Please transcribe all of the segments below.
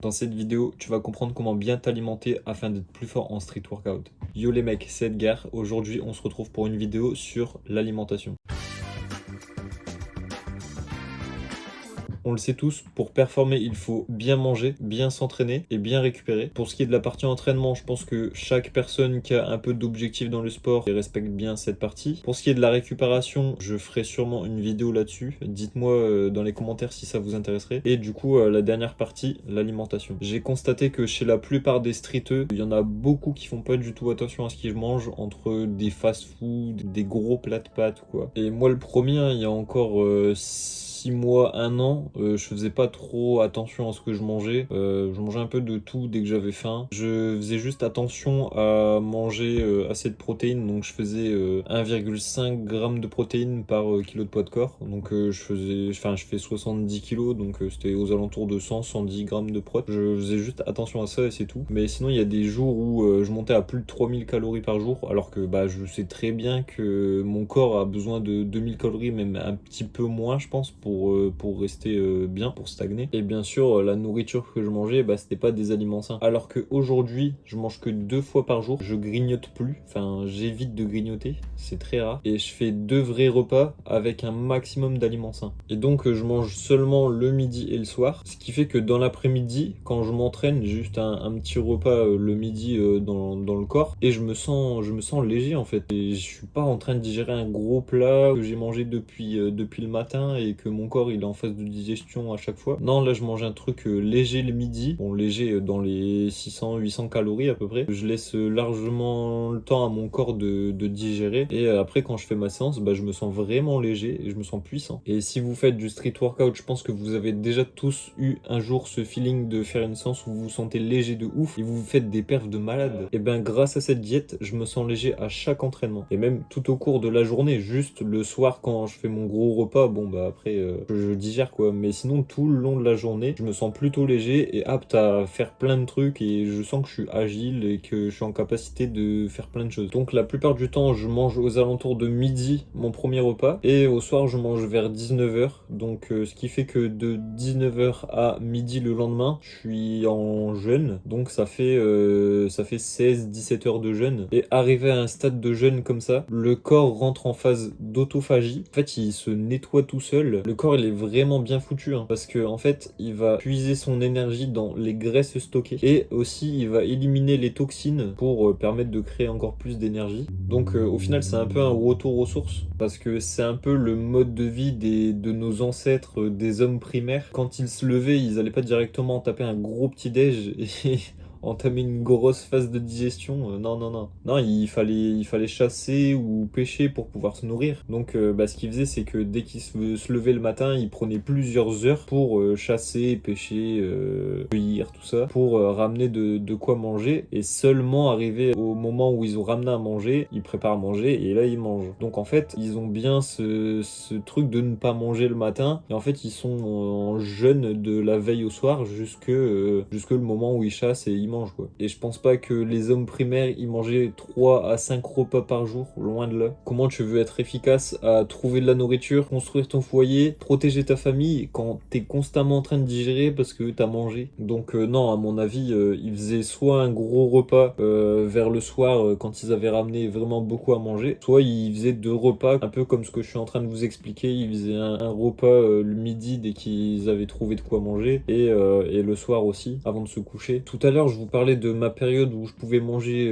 Dans cette vidéo, tu vas comprendre comment bien t'alimenter afin d'être plus fort en street workout. Yo les mecs, c'est Edgar. Aujourd'hui, on se retrouve pour une vidéo sur l'alimentation. On le sait tous, pour performer, il faut bien manger, bien s'entraîner et bien récupérer. Pour ce qui est de la partie entraînement, je pense que chaque personne qui a un peu d'objectif dans le sport respecte bien cette partie. Pour ce qui est de la récupération, je ferai sûrement une vidéo là-dessus. Dites-moi dans les commentaires si ça vous intéresserait. Et du coup, la dernière partie, l'alimentation. J'ai constaté que chez la plupart des streeteux, il y en a beaucoup qui font pas du tout attention à ce qu'ils mangent, entre des fast-food, des gros plats de pâtes, quoi. Et moi, le premier, hein, il y a encore 6 mois, 1 an, je faisais pas trop attention à ce que je mangeais. Je mangeais un peu de tout dès que j'avais faim. Je faisais juste attention à manger assez de protéines. Donc je faisais 1,5 g de protéines par kilo de poids de corps. Donc je fais 70 kilos. Donc c'était aux alentours de 100-110 grammes de prot. Je faisais juste attention à ça et c'est tout. Mais sinon il y a des jours où je montais à plus de 3000 calories par jour. Alors que je sais très bien que mon corps a besoin de 2000 calories, même un petit peu moins je pense, pour rester bien, pour stagner. Et bien sûr, la nourriture que je mangeais, c'était pas des aliments sains. Alors qu'aujourd'hui, je mange que 2 fois par jour. Je grignote plus, enfin j'évite de grignoter, c'est très rare. Et je fais 2 vrais repas avec un maximum d'aliments sains. Et donc je mange seulement le midi et le soir. Ce qui fait que dans l'après-midi, quand je m'entraîne, j'ai juste un petit repas le midi dans le corps. Et je me sens léger en fait. Et je suis pas en train de digérer un gros plat que j'ai mangé depuis le matin et que mon corps il est en phase de digestion à chaque fois. Non, là je mange un truc léger le midi. Bon, léger dans les 600-800 calories à peu près. Je laisse largement le temps à mon corps de digérer. Et après quand je fais ma séance, je me sens vraiment léger et je me sens puissant. Et si vous faites du street workout, je pense que vous avez déjà tous eu un jour ce feeling de faire une séance où vous vous sentez léger de ouf et vous faites des perfs de malade. Et grâce à cette diète, je me sens léger à chaque entraînement. Et même tout au cours de la journée, juste le soir quand je fais mon gros repas, après je digère quoi. Mais sinon tout le long de la journée, je me sens plutôt léger et apte à faire plein de trucs et je sens que je suis agile et que je suis en capacité de faire plein de choses. Donc la plupart du temps, je mange aux alentours de midi mon premier repas et au soir je mange vers 19h. Donc ce qui fait que de 19h à midi le lendemain, je suis en jeûne. Donc ça fait 16-17 heures de jeûne. Et arrivé à un stade de jeûne comme ça, le corps rentre en phase d'autophagie. En fait, il se nettoie tout seul. Le corps, il est vraiment bien foutu, hein, parce que en fait, il va puiser son énergie dans les graisses stockées et aussi il va éliminer les toxines pour permettre de créer encore plus d'énergie. Donc au final, c'est un peu un retour aux sources parce que c'est un peu le mode de vie de nos ancêtres, des hommes primaires. Quand ils se levaient, ils allaient pas directement taper un gros petit déj et entamer une grosse phase de digestion. Non, non, non. Non, il fallait chasser ou pêcher pour pouvoir se nourrir. Donc, ce qu'il faisait, c'est que dès qu'il se levait le matin, il prenait plusieurs heures pour chasser, pêcher, cueillir, tout ça, pour ramener de quoi manger. Et seulement arrivé au moment où ils ont ramené à manger, ils préparent à manger et là, ils mangent. Donc, en fait, ils ont bien ce truc de ne pas manger le matin. Et en fait, ils sont en jeûne de la veille au soir jusque le moment où ils chassent et ils mangent quoi. Et je pense pas que les hommes primaires ils mangeaient 3 à 5 repas par jour, loin de là. Comment tu veux être efficace à trouver de la nourriture, construire ton foyer, protéger ta famille quand t'es constamment en train de digérer parce que t'as mangé? Donc non, à mon avis, ils faisaient soit un gros repas vers le soir quand ils avaient ramené vraiment beaucoup à manger, soit ils faisaient 2 repas, un peu comme ce que je suis en train de vous expliquer. Ils faisaient un repas le midi dès qu'ils avaient trouvé de quoi manger et le soir aussi avant de se coucher. Tout à l'heure, je vous parlais de ma période où je pouvais manger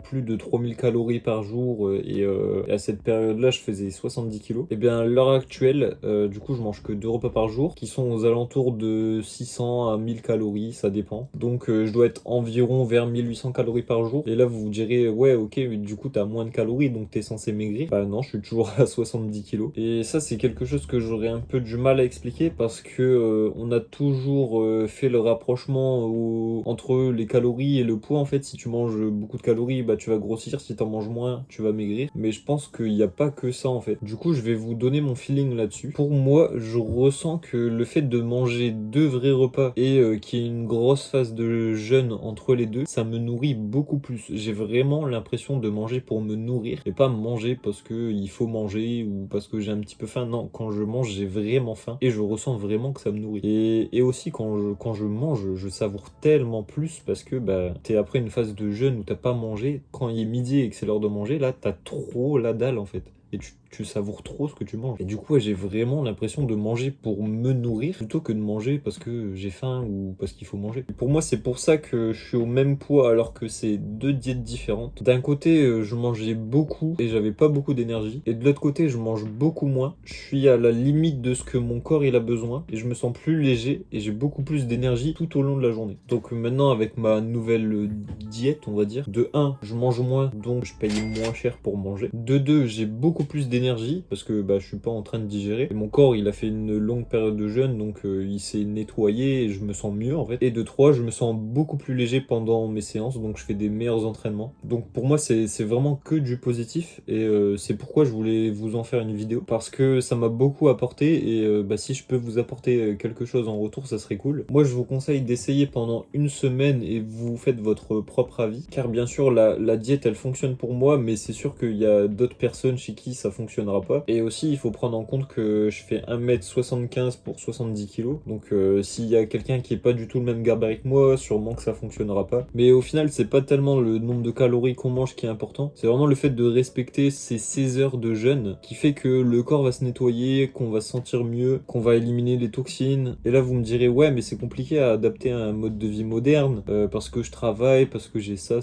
plus de 3000 calories par jour et à cette période-là, je faisais 70 kilos. Et bien, à l'heure actuelle, du coup, je mange que 2 repas par jour qui sont aux alentours de 600 à 1000 calories, ça dépend. Donc, je dois être environ vers 1800 calories par jour. Et là, vous vous direz, ouais, ok, mais du coup, t'as moins de calories, donc t'es censé maigrir. Bah non, je suis toujours à 70 kilos. Et ça, c'est quelque chose que j'aurais un peu du mal à expliquer parce que on a toujours fait le rapprochement entre les les calories et le poids, en fait, si tu manges beaucoup de calories, bah tu vas grossir, si t'en manges moins, tu vas maigrir. Mais je pense qu'il n'y a pas que ça, en fait. Du coup, je vais vous donner mon feeling là-dessus. Pour moi, je ressens que le fait de manger 2 vrais repas et qu'il y ait une grosse phase de jeûne entre les deux, ça me nourrit beaucoup plus. J'ai vraiment l'impression de manger pour me nourrir et pas manger parce que il faut manger ou parce que j'ai un petit peu faim. Non, quand je mange, j'ai vraiment faim et je ressens vraiment que ça me nourrit. Et aussi, quand je mange, je savoure tellement plus parce que bah, t'es après une phase de jeûne où t'as pas mangé. Quand il est midi et que c'est l'heure de manger, là, t'as trop la dalle en fait. Et tu savoures trop ce que tu manges. Et du coup, ouais, j'ai vraiment l'impression de manger pour me nourrir plutôt que de manger parce que j'ai faim ou parce qu'il faut manger. Et pour moi, c'est pour ça que je suis au même poids alors que c'est 2 diètes différentes. D'un côté, je mangeais beaucoup et j'avais pas beaucoup d'énergie. Et de l'autre côté, je mange beaucoup moins. Je suis à la limite de ce que mon corps il a besoin et je me sens plus léger et j'ai beaucoup plus d'énergie tout au long de la journée. Donc maintenant, avec ma nouvelle diète, on va dire, de 1, je mange moins, donc je paye moins cher pour manger. De 2, j'ai beaucoup plus d'énergie parce que bah, je suis pas en train de digérer. Et mon corps, il a fait une longue période de jeûne, donc il s'est nettoyé et je me sens mieux en fait. Et de 3, je me sens beaucoup plus léger pendant mes séances, donc je fais des meilleurs entraînements. Donc pour moi, c'est vraiment que du positif et c'est pourquoi je voulais vous en faire une vidéo parce que ça m'a beaucoup apporté et bah, si je peux vous apporter quelque chose en retour, ça serait cool. Moi, je vous conseille d'essayer pendant une semaine et vous faites votre propre avis. Car bien sûr, la diète, elle fonctionne pour moi, mais c'est sûr qu'il y a d'autres personnes chez qui ça fonctionnera pas. Et aussi, il faut prendre en compte que je fais 1m75 pour 70 kg. Donc, s'il y a quelqu'un qui est pas du tout le même gabarit que moi, sûrement que ça fonctionnera pas. Mais au final, c'est pas tellement le nombre de calories qu'on mange qui est important. C'est vraiment le fait de respecter ces 16 heures de jeûne qui fait que le corps va se nettoyer, qu'on va se sentir mieux, qu'on va éliminer les toxines. Et là, vous me direz, ouais, mais c'est compliqué à adapter à un mode de vie moderne parce que je travaille, parce que j'ai ça.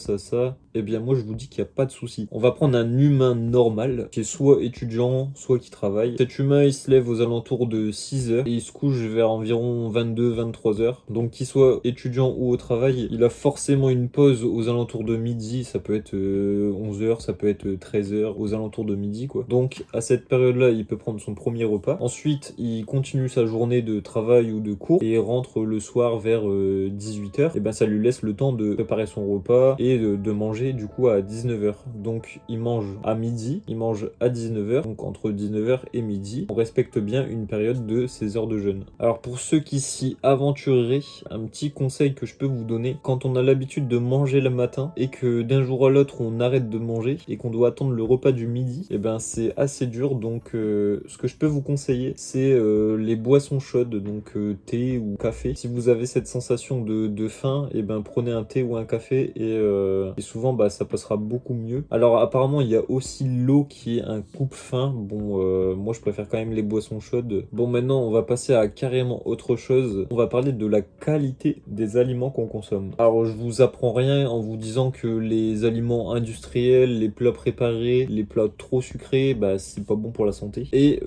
Eh bien, moi, je vous dis qu'il n'y a pas de souci. On va prendre un humain normal qui est soit étudiant, soit qui travaille. Cet humain, il se lève aux alentours de 6 heures et il se couche vers environ 22-23 heures. Donc, qu'il soit étudiant ou au travail, il a forcément une pause aux alentours de midi. Ça peut être 11 heures, ça peut être 13 heures, aux alentours de midi, quoi. Donc, à cette période-là, il peut prendre son premier repas. Ensuite, il continue sa journée de travail ou de cours et rentre le soir vers 18 heures. Et ben, ça lui laisse le temps de préparer son repas et de manger du coup à 19 heures. Donc, il mange à midi, il mange à 19 heures. Donc, entre 19 heures et midi, on respecte bien une période de 16 heures de jeûne. Alors, pour ceux qui s'y aventureraient, un petit conseil que je peux vous donner, quand on a l'habitude de manger le matin et que d'un jour à l'autre, on arrête de manger et qu'on doit attendre le repas du midi, et ben, c'est assez dur. Donc, ce que je peux vous conseiller, c'est les boissons chaudes, donc thé ou café. Si vous avez cette sensation de faim, et ben, prenez un thé ou un café et souvent, bah, ça passera beaucoup mieux. Alors, apparemment, il y a aussi l'eau qui est un coupe-faim. Bon, moi, je préfère quand même les boissons chaudes. Bon, maintenant, on va passer à carrément autre chose. On va parler de la qualité des aliments qu'on consomme. Alors, je vous apprends rien en vous disant que les aliments industriels, les plats préparés, les plats trop sucrés, bah, c'est pas bon pour la santé. Et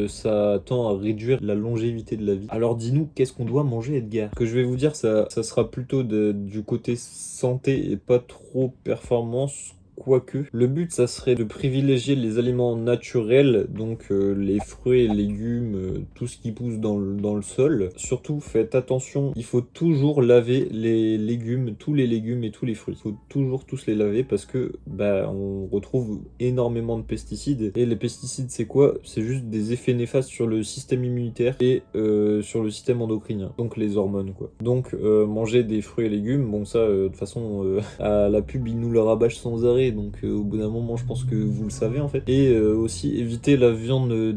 ça tend à réduire la longévité de la vie. Alors, dis-nous, qu'est-ce qu'on doit manger, Edgar? Ce que je vais vous dire, ça sera plutôt du côté santé et pas trop performance. Quoique, le but, ça serait de privilégier les aliments naturels, donc les fruits et légumes, tout ce qui pousse dans le sol. Surtout, faites attention, il faut toujours laver les légumes, tous les légumes et tous les fruits. Il faut toujours tous les laver parce que bah, on retrouve énormément de pesticides. Et les pesticides, c'est quoi? C'est juste des effets néfastes sur le système immunitaire et sur le système endocrinien, donc les hormones, quoi. Donc, manger des fruits et légumes, bon ça, de toute façon, à la pub, ils nous le rabâchent sans arrêt. Donc au bout d'un moment, je pense que vous le savez en fait. Et aussi éviter la viande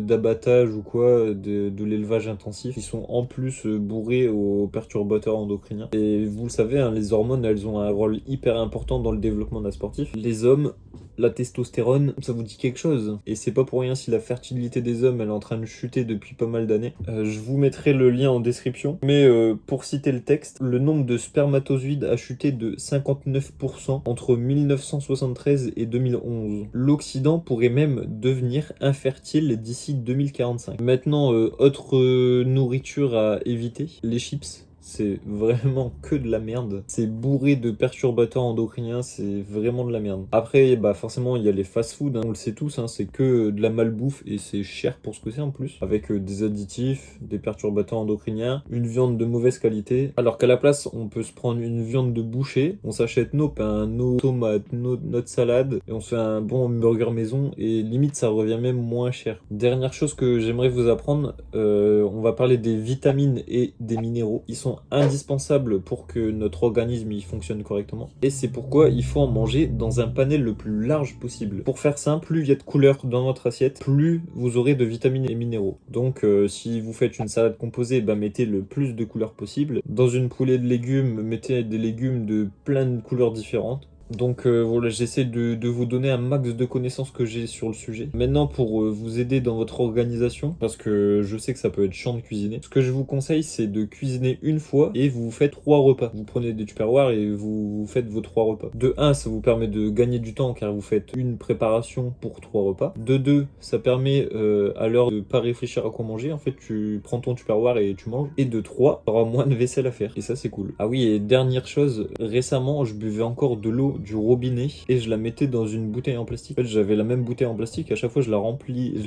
d'abattage ou quoi, de l'élevage intensif, qui sont en plus bourrés aux perturbateurs endocriniens. Et vous le savez, hein, les hormones, elles ont un rôle hyper important dans le développement d'un sportif. Les hommes, la testostérone, ça vous dit quelque chose? Et c'est pas pour rien si la fertilité des hommes elle est en train de chuter depuis pas mal d'années. Je vous mettrai le lien en description. Mais pour citer le texte, le nombre de spermatozoïdes a chuté de 59% entre 1973 et 2011. L'Occident pourrait même devenir infertile d'ici 2045. Maintenant, autre nourriture à éviter, les chips. c'est vraiment que de la merde. C'est bourré de perturbateurs endocriniens, c'est vraiment de la merde. Après, bah forcément, il y a les fast-food, hein, on le sait tous, hein, c'est que de la malbouffe et c'est cher pour ce que c'est en plus. Avec des additifs, des perturbateurs endocriniens, une viande de mauvaise qualité. Alors qu'à la place, on peut se prendre une viande de boucher, on s'achète nos pains, nos tomates, notre salade, et on se fait un bon burger maison, et limite, ça revient même moins cher. Dernière chose que j'aimerais vous apprendre, on va parler des vitamines et des minéraux. Ils sont indispensables pour que notre organisme il fonctionne correctement. Et c'est pourquoi il faut en manger dans un panel le plus large possible. Pour faire simple, plus il y a de couleurs dans votre assiette, plus vous aurez de vitamines et minéraux. Donc si vous faites une salade composée, bah, mettez le plus de couleurs possible. Dans une poêlée de légumes, mettez des légumes de plein de couleurs différentes. Donc voilà, j'essaie de vous donner un max de connaissances que j'ai sur le sujet. Maintenant, pour vous aider dans votre organisation, parce que je sais que ça peut être chiant de cuisiner, ce que je vous conseille, c'est de cuisiner une fois et vous faites 3 repas. Vous prenez des tupperwares et vous faites vos 3 repas. De 1, ça vous permet de gagner du temps car vous faites une préparation pour 3 repas. De 2, ça permet à l'heure de pas réfléchir à quoi manger. En fait, tu prends ton tupperware et tu manges. Et de 3, tu auras moins de vaisselle à faire. Et ça, c'est cool. Ah oui, et dernière chose, récemment, je buvais encore de l'eau du robinet et je la mettais dans une bouteille en plastique. En fait, j'avais la même bouteille en plastique, à chaque fois je la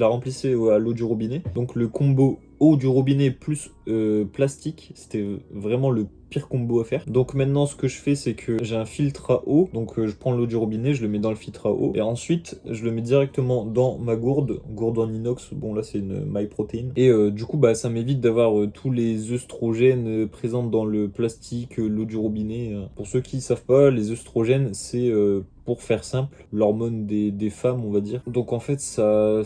remplissais à l'eau du robinet. Donc le combo eau du robinet plus plastique, c'était vraiment le pire combo à faire. Donc maintenant ce que je fais c'est que j'ai un filtre à eau, donc je prends l'eau du robinet, je le mets dans le filtre à eau et ensuite je le mets directement dans ma gourde en inox. Bon là c'est une MyProtein et du coup bah ça m'évite d'avoir tous les œstrogènes présents dans le plastique, l'eau du robinet. Pour ceux qui savent pas, les œstrogènes c'est pour faire simple, l'hormone des femmes, on va dire. Donc en fait, ça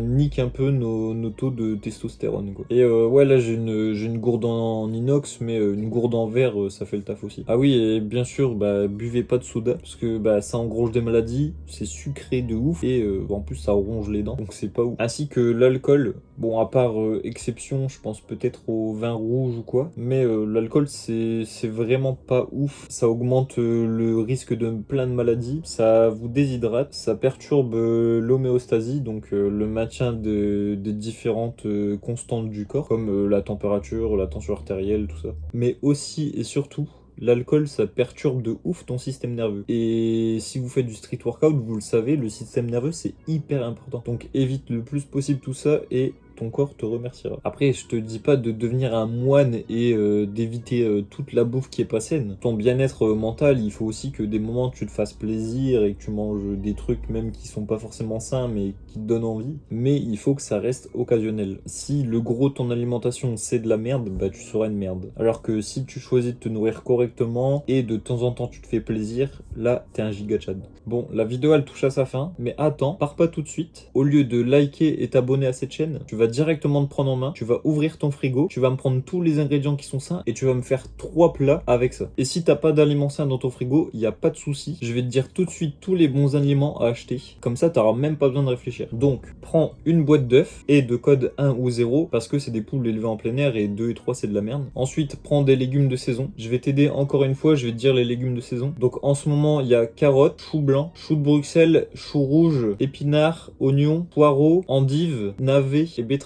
nique un peu nos taux de testostérone, quoi. Et ouais, là, j'ai une gourde en inox, mais une gourde en verre, ça fait le taf aussi. Ah oui, et bien sûr, bah, buvez pas de soda, parce que bah, ça engrange des maladies, c'est sucré de ouf, et en plus, ça ronge les dents, donc c'est pas ouf. Ainsi que l'alcool, bon, à part exception, je pense peut-être au vin rouge ou quoi, mais l'alcool, c'est vraiment pas ouf. Ça augmente le risque de plein de maladies. Ça vous déshydrate, ça perturbe l'homéostasie, donc le maintien des différentes constantes du corps, comme la température, la tension artérielle, tout ça. Mais aussi et surtout, l'alcool, ça perturbe de ouf ton système nerveux. Et si vous faites du street workout, vous le savez, le système nerveux, c'est hyper important. Donc évite le plus possible tout ça et ton corps te remerciera. Après, je te dis pas de devenir un moine et d'éviter toute la bouffe qui est pas saine. Ton bien-être mental, il faut aussi que des moments tu te fasses plaisir et que tu manges des trucs même qui sont pas forcément sains mais qui te donnent envie. Mais il faut que ça reste occasionnel. Si le gros de ton alimentation c'est de la merde, bah tu seras une merde. Alors que si tu choisis de te nourrir correctement et de temps en temps tu te fais plaisir, là t'es un giga chad. Bon, la vidéo elle touche à sa fin, mais attends, pars pas tout de suite. Au lieu de liker et t'abonner à cette chaîne, tu vas directement te prendre en main, tu vas ouvrir ton frigo, tu vas me prendre tous les ingrédients qui sont sains et tu vas me faire 3 plats avec ça. Et si t'as pas d'aliments sains dans ton frigo, il y a pas de souci, je vais te dire tout de suite tous les bons aliments à acheter. Comme ça, t'auras même pas besoin de réfléchir. Donc, prends une boîte d'œufs et de code 1 ou 0 parce que c'est des poules élevées en plein air et 2 et 3 c'est de la merde. Ensuite, prends des légumes de saison. Je vais t'aider encore une fois, je vais te dire les légumes de saison. Donc en ce moment, il y a carottes, chou blanc, chou de Bruxelles, chou rouge, épinards, oignons, poireaux, endives, navets et betteraves.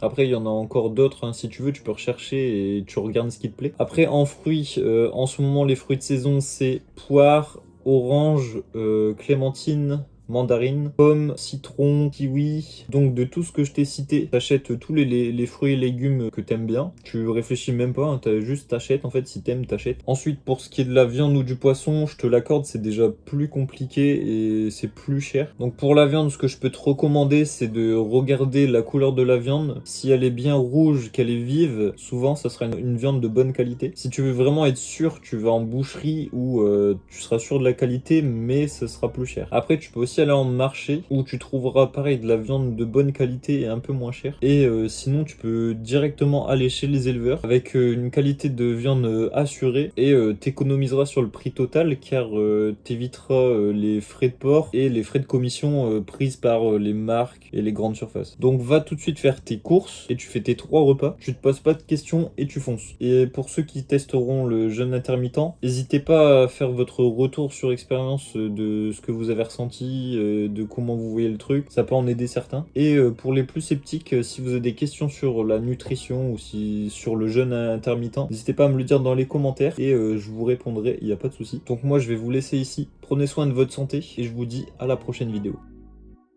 Après, il y en a encore d'autres, hein. Si tu veux, tu peux rechercher et tu regardes ce qui te plaît. Après, en fruits, en ce moment, les fruits de saison, c'est poire, orange, clémentine, mandarine, pomme, citron, kiwi. Donc de tout ce que je t'ai cité, t'achètes tous les fruits et légumes que t'aimes bien. Tu réfléchis même pas, hein, t'achètes en fait, si t'aimes, t'achètes. Ensuite, pour ce qui est de la viande ou du poisson, je te l'accorde, c'est déjà plus compliqué et c'est plus cher. Donc pour la viande, ce que je peux te recommander, c'est de regarder la couleur de la viande. Si elle est bien rouge, qu'elle est vive, souvent ça sera une viande de bonne qualité. Si tu veux vraiment être sûr, tu vas en boucherie où tu seras sûr de la qualité, mais ce sera plus cher. Après, tu peux aussi aller en marché où tu trouveras pareil de la viande de bonne qualité et un peu moins cher. Et sinon, tu peux directement aller chez les éleveurs avec une qualité de viande assurée et t'économiseras sur le prix total car t'éviteras les frais de port et les frais de commission prises par les marques et les grandes surfaces. Donc va tout de suite faire tes courses et tu fais tes 3 repas. Tu te poses pas de questions et tu fonces. Et pour ceux qui testeront le jeûne intermittent, n'hésitez pas à faire votre retour sur expérience de ce que vous avez ressenti aussi de comment vous voyez le truc. Ça peut en aider certains. Et pour les plus sceptiques, si vous avez des questions sur la nutrition ou sur le jeûne intermittent, n'hésitez pas à me le dire dans les commentaires et je vous répondrai, il n'y a pas de souci. Donc moi je vais vous laisser ici. Prenez soin de votre santé et je vous dis à la prochaine vidéo.